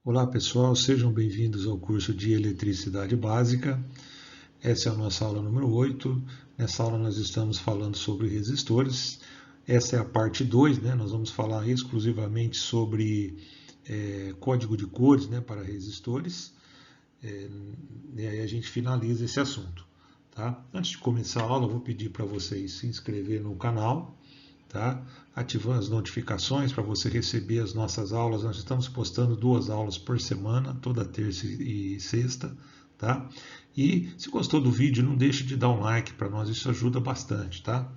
Olá pessoal, sejam bem-vindos ao curso de Eletricidade Básica. Essa é a nossa aula número 8. Nessa aula nós estamos falando sobre resistores. Essa é a parte 2, né? Nós vamos falar exclusivamente sobre código de cores, né, para resistores. E aí a gente finaliza esse assunto. Tá? Antes de começar a aula, eu vou pedir para vocês se inscreverem no canal, tá? Ativando as notificações para você receber as nossas aulas. Nós estamos postando 2 aulas por semana, toda terça e sexta, tá? E se gostou do vídeo, não deixe de dar um like para nós, isso ajuda bastante, tá?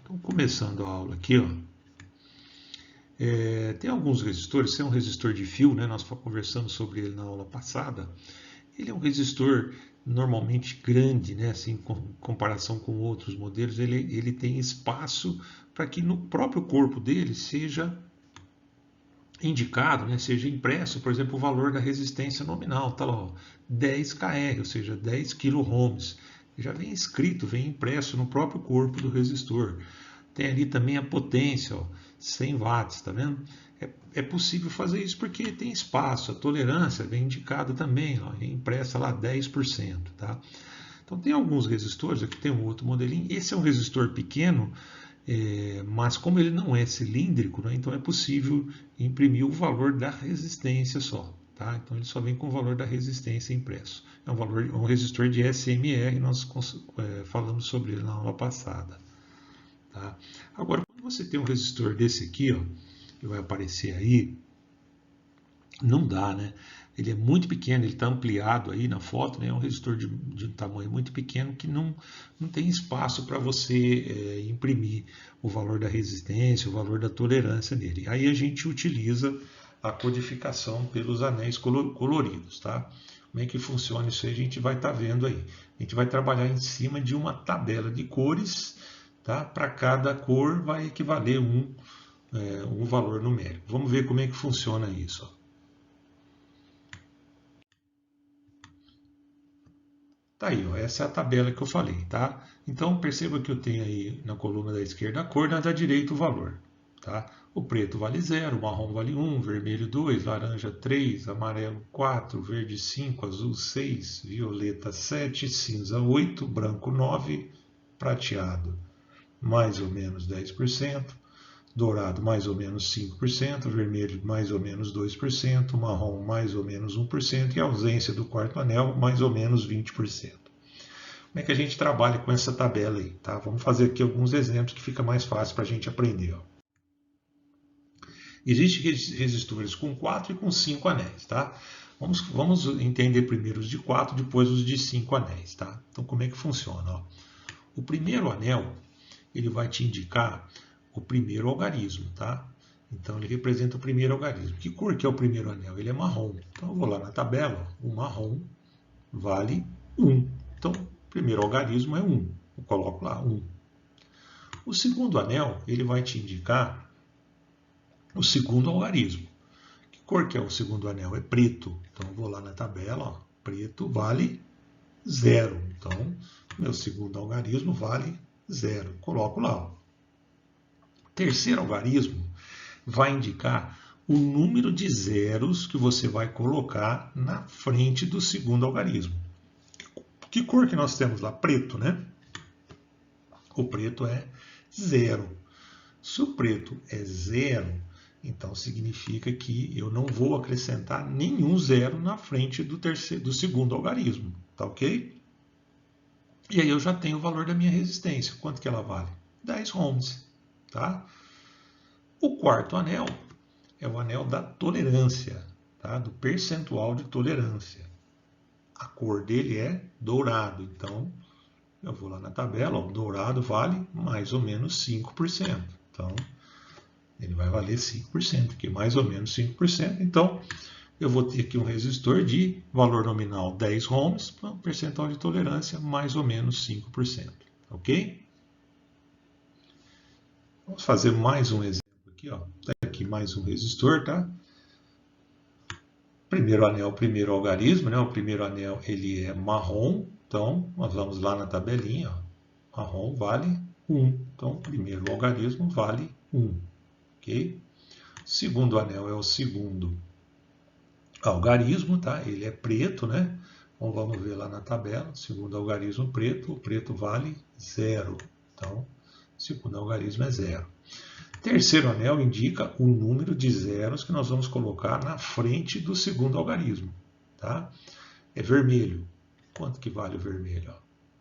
Então, começando a aula aqui, ó. Tem alguns resistores, esse é um resistor de fio, né? Nós conversamos sobre ele na aula passada. Ele é um resistor normalmente grande, né? Assim, em comparação com outros modelos, ele tem espaço para que no próprio corpo dele seja indicado, né, seja impresso, por exemplo, o valor da resistência nominal, tá lá, ó, 10 kR, ou seja, 10 kΩ. Já vem escrito, vem impresso no próprio corpo do resistor. Tem ali também a potência, ó, 100 watts, tá vendo? É possível fazer isso porque tem espaço, a tolerância vem indicada também, ó, é impressa lá 10%, tá? Então tem alguns resistores, aqui tem um outro modelinho, esse é um resistor pequeno, mas como ele não é cilíndrico, né, então é possível imprimir o valor da resistência só. Tá? Então ele só vem com o valor da resistência impresso. É um resistor de SMR, nós falamos sobre ele na aula passada. Tá? Agora, quando você tem um resistor desse aqui, ó, que vai aparecer aí, não dá, né? Ele é muito pequeno, ele está ampliado aí na foto, né? É um resistor de um tamanho muito pequeno que não tem espaço para você imprimir o valor da resistência, o valor da tolerância nele. Aí a gente utiliza a codificação pelos anéis coloridos, tá? Como é que funciona isso aí? A gente vai estar vendo aí. A gente vai trabalhar em cima de uma tabela de cores, tá? Para cada cor vai equivaler um valor numérico. Vamos ver como é que funciona isso, ó. Tá aí, ó, essa é a tabela que eu falei, tá? Então perceba que eu tenho aí na coluna da esquerda a cor, na da direita o valor, tá? O preto vale 0, o marrom vale 1, vermelho 2, laranja 3, amarelo 4, verde 5, azul 6, violeta 7, cinza 8, branco 9, prateado mais ou menos 10%, dourado mais ou menos 5%, vermelho mais ou menos 2%, marrom mais ou menos 1% e a ausência do quarto anel mais ou menos 20%. Como é que a gente trabalha com essa tabela aí? Tá? Vamos fazer aqui alguns exemplos que fica mais fácil para a gente aprender. Ó. Existem resistores com 4 e com 5 anéis. Tá? Vamos entender primeiro os de 4, depois os de 5 anéis. Tá? Então, como é que funciona? Ó? O primeiro anel ele vai te indicar o primeiro algarismo. Tá? Então, ele representa o primeiro algarismo. Que cor que é o primeiro anel? Ele é marrom. Então, eu vou lá na tabela. O marrom vale 1. Então, o primeiro algarismo é 1. Eu coloco lá 1. O segundo anel, ele vai te indicar o segundo algarismo. Que cor que é o segundo anel? É preto. Então, eu vou lá na tabela, ó, preto vale 0. Então, meu segundo algarismo vale 0. Coloco lá. Ó. Terceiro algarismo vai indicar o número de zeros que você vai colocar na frente do segundo algarismo. Que cor que nós temos lá? Preto, né? O preto é 0. Se o preto é 0, então significa que eu não vou acrescentar nenhum zero na frente do segundo algarismo, tá ok? E aí eu já tenho o valor da minha resistência. Quanto que ela vale? 10 ohms, tá? O quarto anel é o anel da tolerância, tá? Do percentual de tolerância. A cor dele é dourado, então eu vou lá na tabela, ó, dourado vale mais ou menos 5%. Então, ele vai valer 5%, que é mais ou menos 5%. Então, eu vou ter aqui um resistor de valor nominal 10 ohms, percentual de tolerância mais ou menos 5%. Ok? Vamos fazer mais um exemplo aqui. Ó. Tá aqui mais um resistor, tá? Primeiro anel, primeiro algarismo, né? O primeiro anel ele é marrom, então nós vamos lá na tabelinha. Ó. Marrom vale 1. Então, o primeiro algarismo vale 1. Ok? Segundo anel é o segundo algarismo, tá? Ele é preto, né? Então vamos ver lá na tabela. Segundo algarismo preto, o preto vale 0. Então, segundo algarismo é 0. Terceiro anel indica o número de zeros que nós vamos colocar na frente do segundo algarismo, tá? É vermelho. Quanto que vale o vermelho?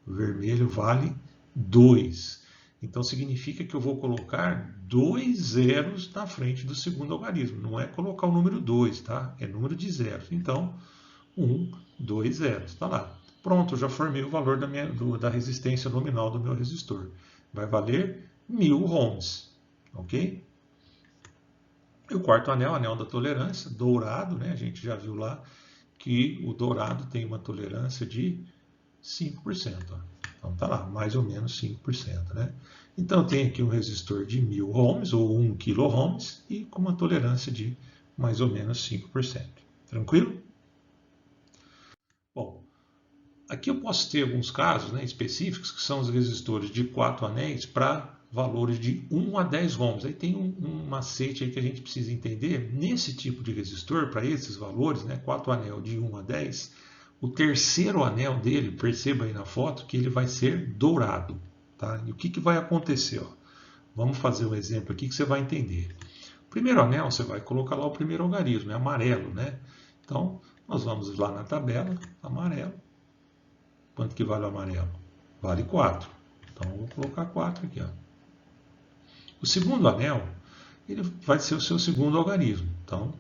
O vermelho vale 2. Então significa que eu vou colocar 2 zeros na frente do segundo algarismo. Não é colocar o número 2, tá? É número de zeros. Então, 1, 2 zeros. Está lá. Pronto, eu já formei o valor da resistência nominal do meu resistor. Vai valer 1000 ohms. Ok? E o quarto anel, anel da tolerância, dourado, né? A gente já viu lá que o dourado tem uma tolerância de 5%. Ó. Então tá lá, mais ou menos 5%. Né? Então tem aqui um resistor de 1000 ohms ou 1 kΩ e com uma tolerância de mais ou menos 5%. Tranquilo? Bom, aqui eu posso ter alguns casos, né, específicos, que são os resistores de 4 anéis para valores de 1 a 10 ohms. Aí tem um macete aí que a gente precisa entender. Nesse tipo de resistor, para esses valores, né, 4 anel de 1 a 10, o terceiro anel dele, perceba aí na foto, que ele vai ser dourado. Tá? E o que vai acontecer? Ó? Vamos fazer um exemplo aqui que você vai entender. O primeiro anel, você vai colocar lá o primeiro algarismo, é amarelo. Né? Então, nós vamos lá na tabela, amarelo. Quanto que vale o amarelo? Vale 4. Então, eu vou colocar 4 aqui. Ó. O segundo anel, ele vai ser o seu segundo algarismo. Então,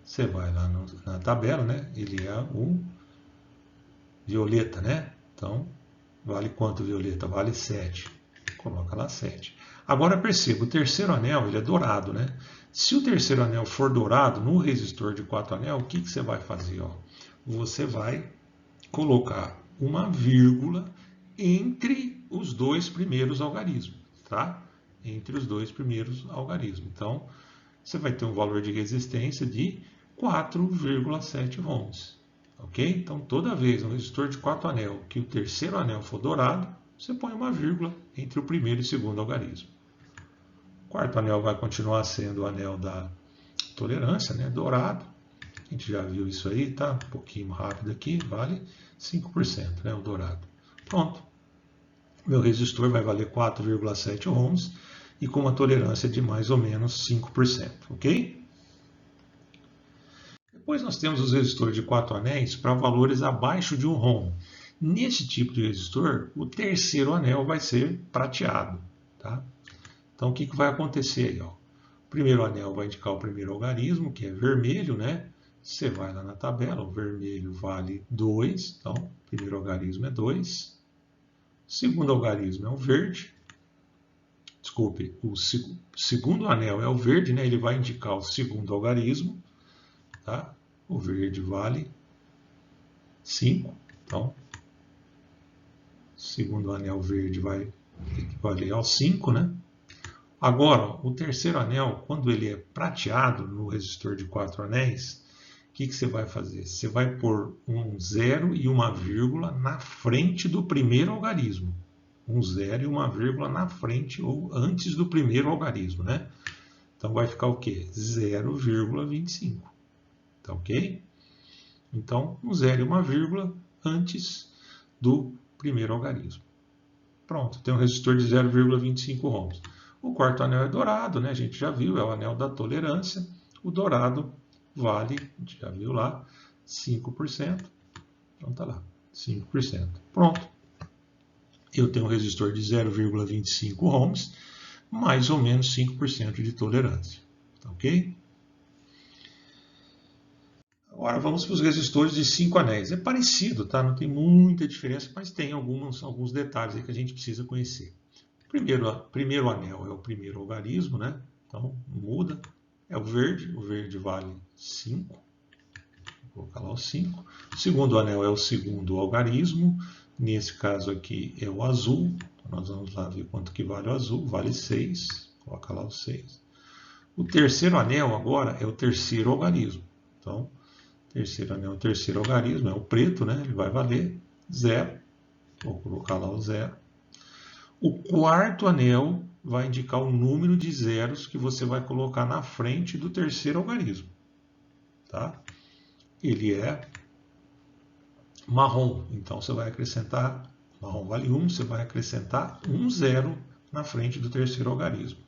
você vai lá na tabela, né? Ele é o violeta, né? Então, vale quanto violeta? Vale 7. Coloca lá 7. Agora perceba, o terceiro anel ele é dourado, né? Se o terceiro anel for dourado no resistor de 4 anel, o que você vai fazer? Ó? Você vai colocar uma vírgula entre os dois primeiros algarismos, tá? Entre os dois primeiros algarismos. Então, você vai ter um valor de resistência de 4,7 ohms. Ok? Então, toda vez no resistor de 4 anel que o terceiro anel for dourado, você põe uma vírgula entre o primeiro e o segundo algarismo. O quarto anel vai continuar sendo o anel da tolerância, né? Dourado. A gente já viu isso aí, tá? Um pouquinho rápido aqui, vale 5%, né? O dourado. Pronto. Meu resistor vai valer 4,7 ohms e com uma tolerância de mais ou menos 5%, ok? Depois nós temos os resistores de 4 anéis para valores abaixo de 1 ohm. Nesse tipo de resistor, o terceiro anel vai ser prateado. Tá? Então, o que vai acontecer aí? Ó? O primeiro anel vai indicar o primeiro algarismo, que é vermelho, né? Você vai lá na tabela, o vermelho vale 2, então o primeiro algarismo é 2. O segundo algarismo é o verde. Desculpe, o segundo anel é o verde, né? Ele vai indicar o segundo algarismo. Tá? O verde vale 5. Então, o segundo anel verde vai equivaler ao 5, né? Agora, o terceiro anel, quando ele é prateado no resistor de 4 anéis, o que você vai fazer? Você vai pôr um 0 e uma vírgula na frente do primeiro algarismo. Um 0 e uma vírgula na frente ou antes do primeiro algarismo, né? Então vai ficar o quê? 0,25. Tá ok? Então, um 0 e uma vírgula antes do primeiro algarismo. Pronto, tem um resistor de 0,25 ohms. O quarto anel é dourado, né? A gente já viu, é o anel da tolerância. O dourado vale, a gente já viu lá, 5%. Então tá lá, 5%. Pronto. Eu tenho um resistor de 0,25 ohms, mais ou menos 5% de tolerância. Tá ok? Agora vamos para os resistores de 5 anéis. É parecido, tá? Não tem muita diferença, mas tem alguns detalhes aí que a gente precisa conhecer. Primeiro anel é o primeiro algarismo, né? Então muda. É o verde vale 5. Vou colocar lá o 5. O segundo anel é o segundo algarismo. Nesse caso aqui é o azul. Então, nós vamos lá ver quanto que vale o azul. Vale 6. Coloca lá o 6. O terceiro anel agora é o terceiro algarismo. Então, terceiro anel, o terceiro algarismo é o preto, né? Ele vai valer 0. Vou colocar lá o 0. O quarto anel vai indicar o número de zeros que você vai colocar na frente do terceiro algarismo. Tá? ele é marrom. Então, você vai acrescentar, marrom vale 1, você vai acrescentar um zero na frente do terceiro algarismo.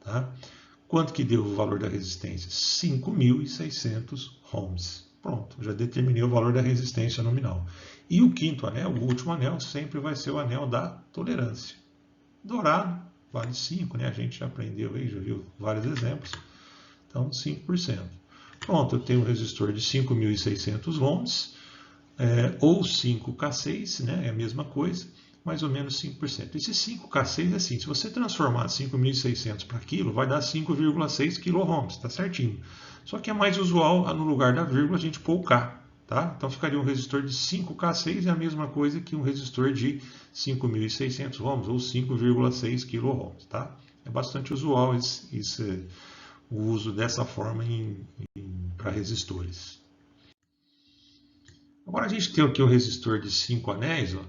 Tá? Quanto que deu o valor da resistência? 5.600 ohms. Pronto, já determinei o valor da resistência nominal. E o quinto anel, o último anel, sempre vai ser o anel da tolerância. Dourado vale 5, né? A gente já aprendeu aí, já viu vários exemplos. Então, 5%. Pronto, eu tenho um resistor de 5.600 ohms, ou 5K6, né? É a mesma coisa, mais ou menos 5%. Esse 5K6 é assim, se você transformar 5.600 para quilo, vai dar 5,6 kΩ, tá certinho. Só que é mais usual, no lugar da vírgula, a gente pôr o K. Tá? Então ficaria um resistor de 5K6 é a mesma coisa que um resistor de 5.600 ohms ou 5,6 kΩ. Tá? É bastante usual o uso dessa forma para resistores. Agora a gente tem aqui o resistor de 5 anéis, ó,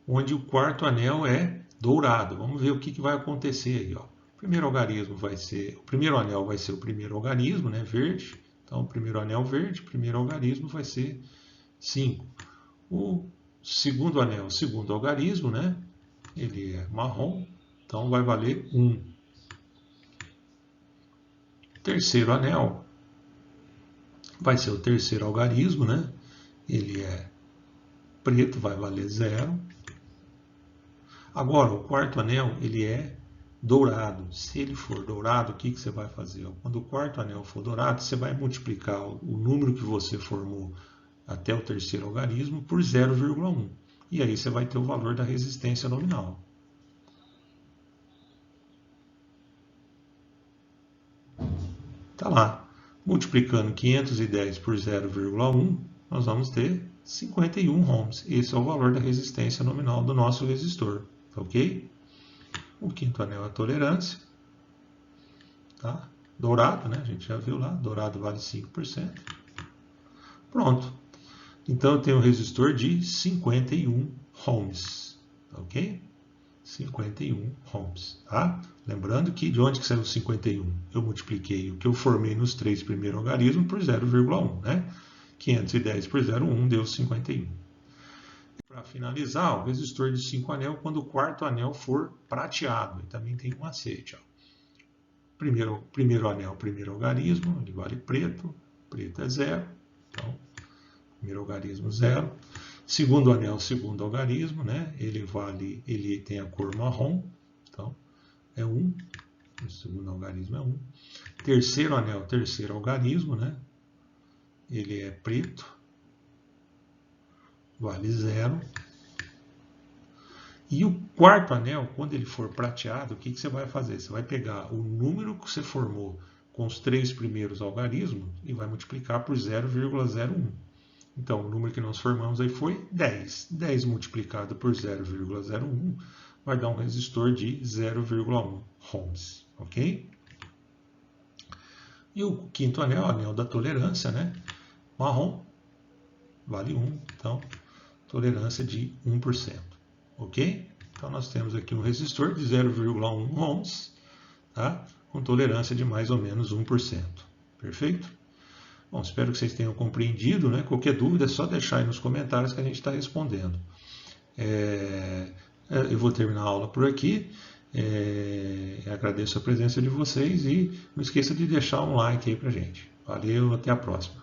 onde o quarto anel é dourado. Vamos ver o que vai acontecer aí. Ó. O primeiro anel vai ser o primeiro algarismo, né, verde. Então, o primeiro anel verde, o primeiro algarismo vai ser 5. O segundo anel, o segundo algarismo, né, ele é marrom, então vai valer 1. O terceiro anel vai ser o terceiro algarismo, né, ele é preto, vai valer 0. Agora, o quarto anel, ele é dourado. Se ele for dourado, o que você vai fazer? Quando o quarto anel for dourado, você vai multiplicar o número que você formou até o terceiro algarismo por 0,1. E aí você vai ter o valor da resistência nominal. Está lá. Multiplicando 510 por 0,1, nós vamos ter 51 ohms. Esse é o valor da resistência nominal do nosso resistor. Ok? O quinto anel é a tolerância. Tá? Dourado, né? A gente já viu lá. Dourado vale 5%. Pronto. Então eu tenho um resistor de 51 ohms. Ok? 51 ohms. Tá? Lembrando que de onde que saiu 51? Eu multipliquei o que eu formei nos 3 primeiros algarismos por 0,1. Né? 510 por 0,1 deu 51. Para finalizar, o resistor de 5 anel, quando o quarto anel for prateado, ele também tem um macete. Ó. Primeiro anel, primeiro algarismo, ele vale preto, preto é 0, então, primeiro algarismo 0. Segundo anel, segundo algarismo, né? Ele tem a cor marrom, então é 1, o segundo algarismo é 1. Terceiro anel, terceiro algarismo, né? Ele é preto, vale 0. E o quarto anel, quando ele for prateado, o que você vai fazer? Você vai pegar o número que você formou com os 3 primeiros algarismos e vai multiplicar por 0,01. Então, o número que nós formamos aí foi 10. 10 multiplicado por 0,01 vai dar um resistor de 0,1 ohms. Ok? E o quinto anel, o anel da tolerância, né? Marrom, vale 1. Então, tolerância de 1%. Ok? Então, nós temos aqui um resistor de 0,1 ohms, tá? Com tolerância de mais ou menos 1%. Perfeito? Bom, espero que vocês tenham compreendido, né? Qualquer dúvida é só deixar aí nos comentários que a gente está respondendo. Eu vou terminar a aula por aqui. Agradeço a presença de vocês e não esqueça de deixar um like aí pra gente. Valeu, até a próxima.